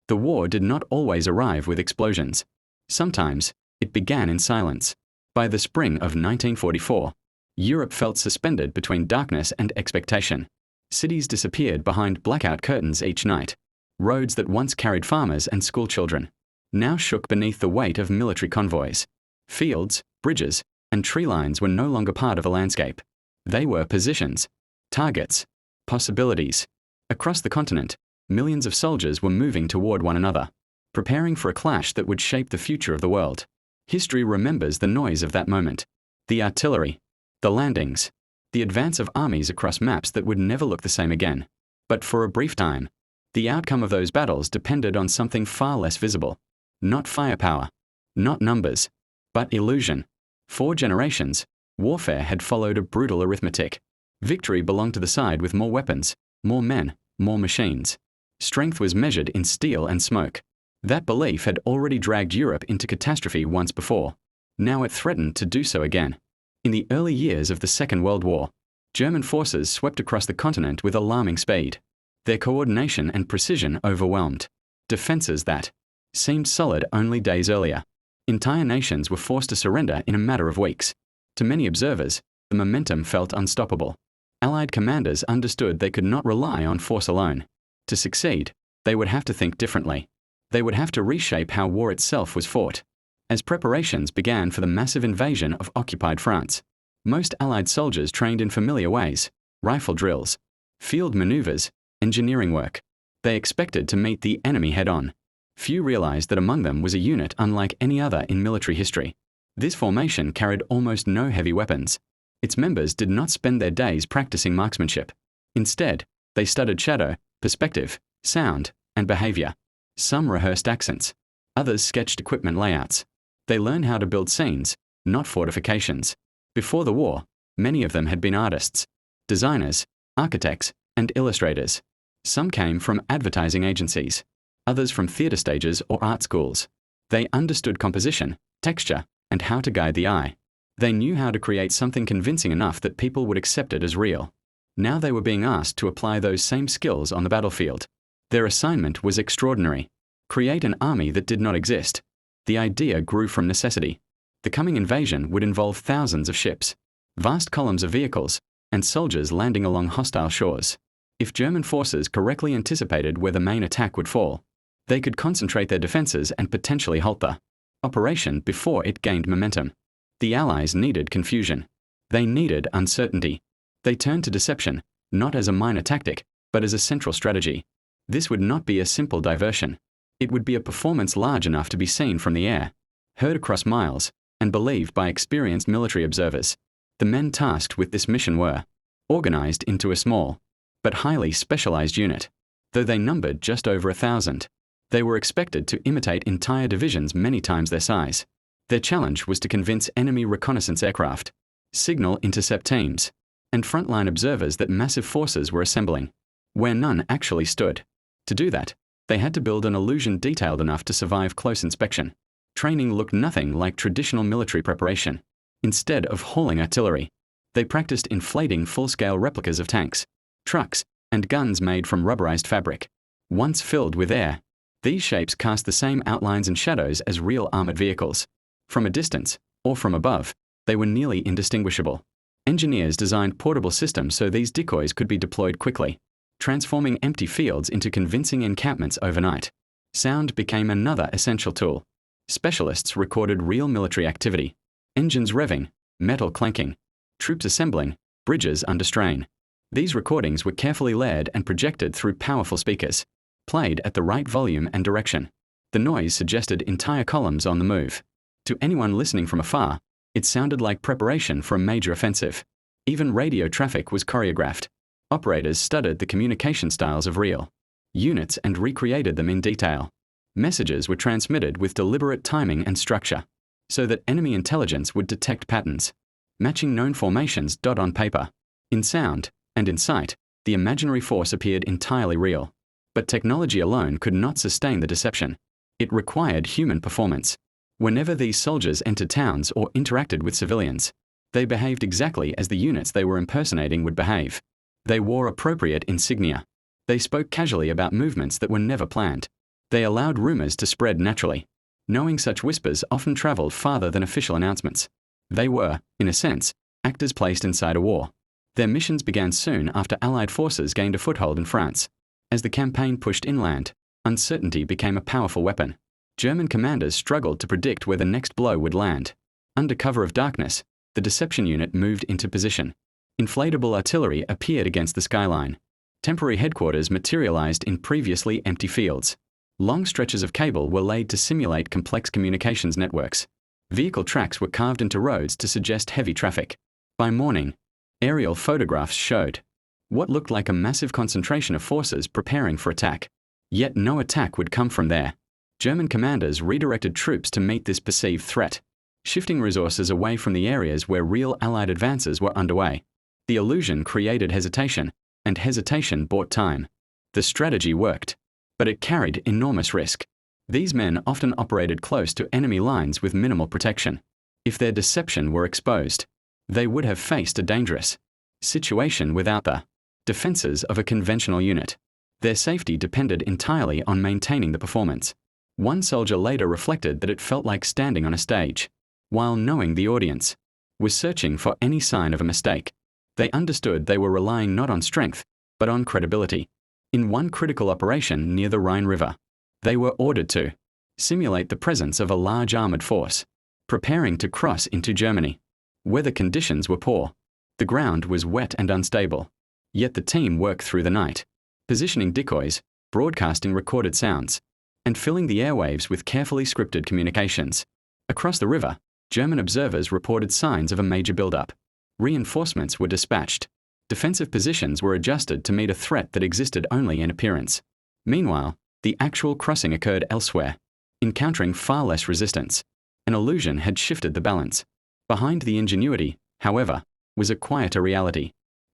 The war did not always arrive with explosions. Sometimes, it began in silence. By the spring of 1944, Europe felt suspended between darkness and expectation. Cities disappeared behind blackout curtains each night. Roads that once carried farmers and schoolchildren now shook beneath the weight of military convoys. Fields, bridges, and tree lines were no longer part of a landscape. They were positions, targets, possibilities. Across the continent, millions of soldiers were moving toward one another, preparing for a clash that would shape the future of the world. History remembers the noise of that moment. The artillery, the landings, the advance of armies across maps that would never look the same again. But for a brief time, the outcome of those battles depended on something far less visible. Not firepower, not numbers, but illusion. For generations, warfare had followed a brutal arithmetic. Victory belonged to the side with more weapons, more men, more machines. Strength was measured in steel and smoke. That belief had already dragged Europe into catastrophe once before. Now it threatened to do so again. In the early years of the Second World War, German forces swept across the continent with alarming speed. Their coordination and precision overwhelmed defenses that seemed solid only days earlier. Entire nations were forced to surrender in a matter of weeks. To many observers, the momentum felt unstoppable. Allied commanders understood they could not rely on force alone. To succeed, they would have to think differently. They would have to reshape how war itself was fought. As preparations began for the massive invasion of occupied France, most Allied soldiers trained in familiar ways: rifle drills, field maneuvers, engineering work. They expected to meet the enemy head-on. Few realized that among them was a unit unlike any other in military history. This formation carried almost no heavy weapons. Its members did not spend their days practicing marksmanship. Instead, they studied shadow, perspective, sound, and behavior. Some rehearsed accents. Others sketched equipment layouts. They learned how to build scenes, not fortifications. Before the war, many of them had been artists, designers, architects, and illustrators. Some came from advertising agencies, others from theater stages or art schools. They understood composition, texture, and how to guide the eye. They knew how to create something convincing enough that people would accept it as real. Now they were being asked to apply those same skills on the battlefield. Their assignment was extraordinary: create an army that did not exist. The idea grew from necessity. The coming invasion would involve thousands of ships, vast columns of vehicles, and soldiers landing along hostile shores. If German forces correctly anticipated where the main attack would fall, they could concentrate their defenses and potentially halt the operation before it gained momentum. The Allies needed confusion. They needed uncertainty. They turned to deception, not as a minor tactic, but as a central strategy. This would not be a simple diversion. It would be a performance large enough to be seen from the air, heard across miles, and believed by experienced military observers. The men tasked with this mission were organized into a small, but highly specialized unit. Though they numbered just over 1,000, they were expected to imitate entire divisions many times their size. Their challenge was to convince enemy reconnaissance aircraft, signal intercept teams, and frontline observers that massive forces were assembling, where none actually stood. To do that, they had to build an illusion detailed enough to survive close inspection. Training looked nothing like traditional military preparation. Instead of hauling artillery, they practiced inflating full-scale replicas of tanks, trucks, and guns made from rubberized fabric. Once filled with air, these shapes cast the same outlines and shadows as real armored vehicles. From a distance, or from above, they were nearly indistinguishable. Engineers designed portable systems so these decoys could be deployed quickly, transforming empty fields into convincing encampments overnight. Sound became another essential tool. Specialists recorded real military activity: engines revving, metal clanking, troops assembling, bridges under strain. These recordings were carefully layered and projected through powerful speakers, played at the right volume and direction. The noise suggested entire columns on the move. To anyone listening from afar, it sounded like preparation for a major offensive. Even radio traffic was choreographed. Operators studied the communication styles of real units and recreated them in detail. Messages were transmitted with deliberate timing and structure, so that enemy intelligence would detect patterns, matching known formations dot on paper. In sound, and in sight, the imaginary force appeared entirely real. But technology alone could not sustain the deception. It required human performance. Whenever these soldiers entered towns or interacted with civilians, they behaved exactly as the units they were impersonating would behave. They wore appropriate insignia. They spoke casually about movements that were never planned. They allowed rumors to spread naturally. Knowing such whispers often traveled farther than official announcements. They were, in a sense, actors placed inside a war. Their missions began soon after Allied forces gained a foothold in France. As the campaign pushed inland, uncertainty became a powerful weapon. German commanders struggled to predict where the next blow would land. Under cover of darkness, the deception unit moved into position. Inflatable artillery appeared against the skyline. Temporary headquarters materialized in previously empty fields. Long stretches of cable were laid to simulate complex communications networks. Vehicle tracks were carved into roads to suggest heavy traffic. By morning, aerial photographs showed what looked like a massive concentration of forces preparing for attack. Yet no attack would come from there. German commanders redirected troops to meet this perceived threat, shifting resources away from the areas where real Allied advances were underway. The illusion created hesitation, and hesitation bought time. The strategy worked, but it carried enormous risk. These men often operated close to enemy lines with minimal protection. If their deception were exposed, they would have faced a dangerous situation without the defenses of a conventional unit. Their safety depended entirely on maintaining the performance. One soldier later reflected that it felt like standing on a stage, while knowing the audience was searching for any sign of a mistake. They understood they were relying not on strength, but on credibility. In one critical operation near the Rhine River, they were ordered to simulate the presence of a large armored force, preparing to cross into Germany. Weather conditions were poor. The ground was wet and unstable. Yet the team worked through the night, positioning decoys, broadcasting recorded sounds, and filling the airwaves with carefully scripted communications. Across the river, German observers reported signs of a major buildup. Reinforcements were dispatched. Defensive positions were adjusted to meet a threat that existed only in appearance. Meanwhile, the actual crossing occurred elsewhere, encountering far less resistance. An illusion had shifted the balance. Behind the ingenuity, however, was a quieter reality.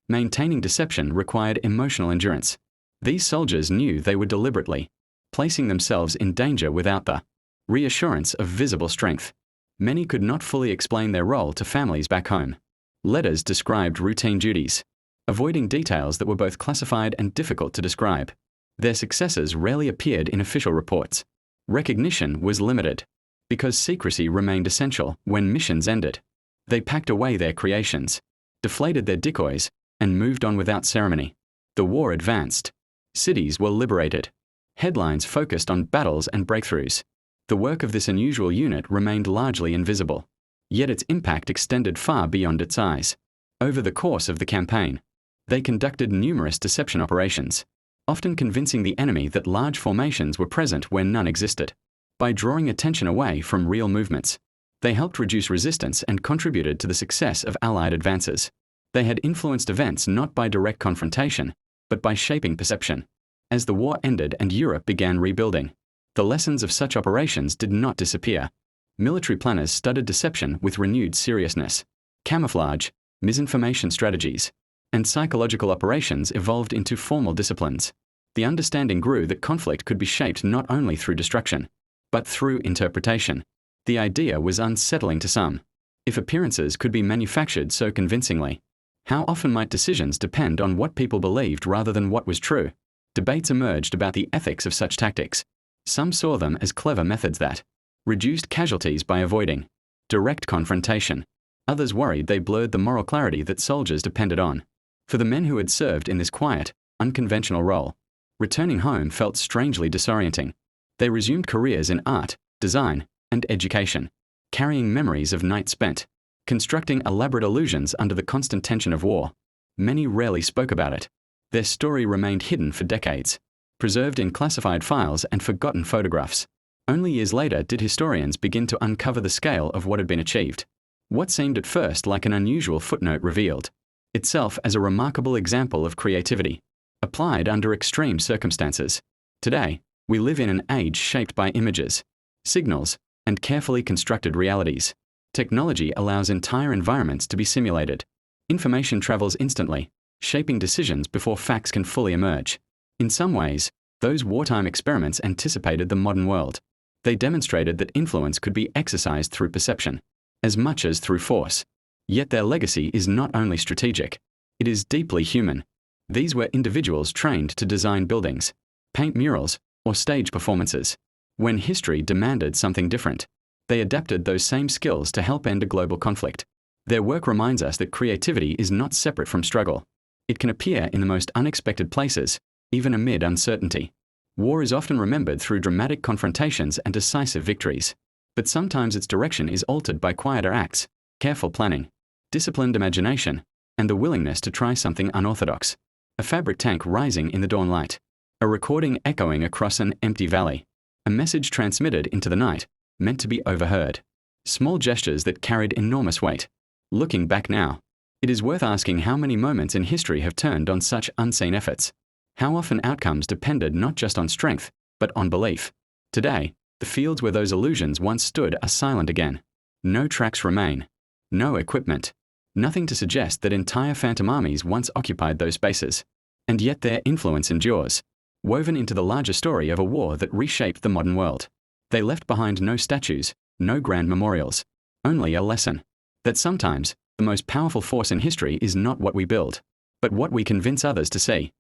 Maintaining deception required emotional endurance. These soldiers knew they were deliberately placing themselves in danger without the reassurance of visible strength. Many could not fully explain their role to families back home. Letters described routine duties, avoiding details that were both classified and difficult to describe. Their successes rarely appeared in official reports. Recognition was limited, because secrecy remained essential when missions ended. They packed away their creations, deflated their decoys, and moved on without ceremony. The war advanced. Cities were liberated. Headlines focused on battles and breakthroughs. The work of this unusual unit remained largely invisible, yet its impact extended far beyond its eyes. Over the course of the campaign, they conducted numerous deception operations, often convincing the enemy that large formations were present where none existed. By drawing attention away from real movements, they helped reduce resistance and contributed to the success of Allied advances. They had influenced events not by direct confrontation, but by shaping perception. As the war ended and Europe began rebuilding, the lessons of such operations did not disappear. Military planners studied deception with renewed seriousness. Camouflage, misinformation strategies, and psychological operations evolved into formal disciplines. The understanding grew that conflict could be shaped not only through destruction, but through interpretation. The idea was unsettling to some. If appearances could be manufactured so convincingly, how often might decisions depend on what people believed rather than what was true? Debates emerged about the ethics of such tactics. Some saw them as clever methods that reduced casualties by avoiding direct confrontation. Others worried they blurred the moral clarity that soldiers depended on. For the men who had served in this quiet, unconventional role, returning home felt strangely disorienting. They resumed careers in art, design, and education, carrying memories of nights spent, constructing elaborate illusions under the constant tension of war. Many rarely spoke about it. Their story remained hidden for decades, preserved in classified files and forgotten photographs. Only years later did historians begin to uncover the scale of what had been achieved. What seemed at first like an unusual footnote revealed itself as a remarkable example of creativity, applied under extreme circumstances. Today, we live in an age shaped by images, signals, and carefully constructed realities. Technology allows entire environments to be simulated. Information travels instantly, shaping decisions before facts can fully emerge. In some ways, those wartime experiments anticipated the modern world. They demonstrated that influence could be exercised through perception, as much as through force. Yet their legacy is not only strategic, it is deeply human. These were individuals trained to design buildings, paint murals, or stage performances. When history demanded something different, they adapted those same skills to help end a global conflict. Their work reminds us that creativity is not separate from struggle. It can appear in the most unexpected places, even amid uncertainty. War is often remembered through dramatic confrontations and decisive victories. But sometimes its direction is altered by quieter acts, careful planning, disciplined imagination, and the willingness to try something unorthodox. A fabric tank rising in the dawn light. A recording echoing across an empty valley. A message transmitted into the night, meant to be overheard. Small gestures that carried enormous weight. Looking back now, it is worth asking how many moments in history have turned on such unseen efforts. How often outcomes depended not just on strength, but on belief. Today, the fields where those illusions once stood are silent again. No tracks remain. No equipment. Nothing to suggest that entire phantom armies once occupied those spaces. And yet their influence endures, woven into the larger story of a war that reshaped the modern world. They left behind no statues, no grand memorials, only a lesson. That sometimes, the most powerful force in history is not what we build, but what we convince others to see.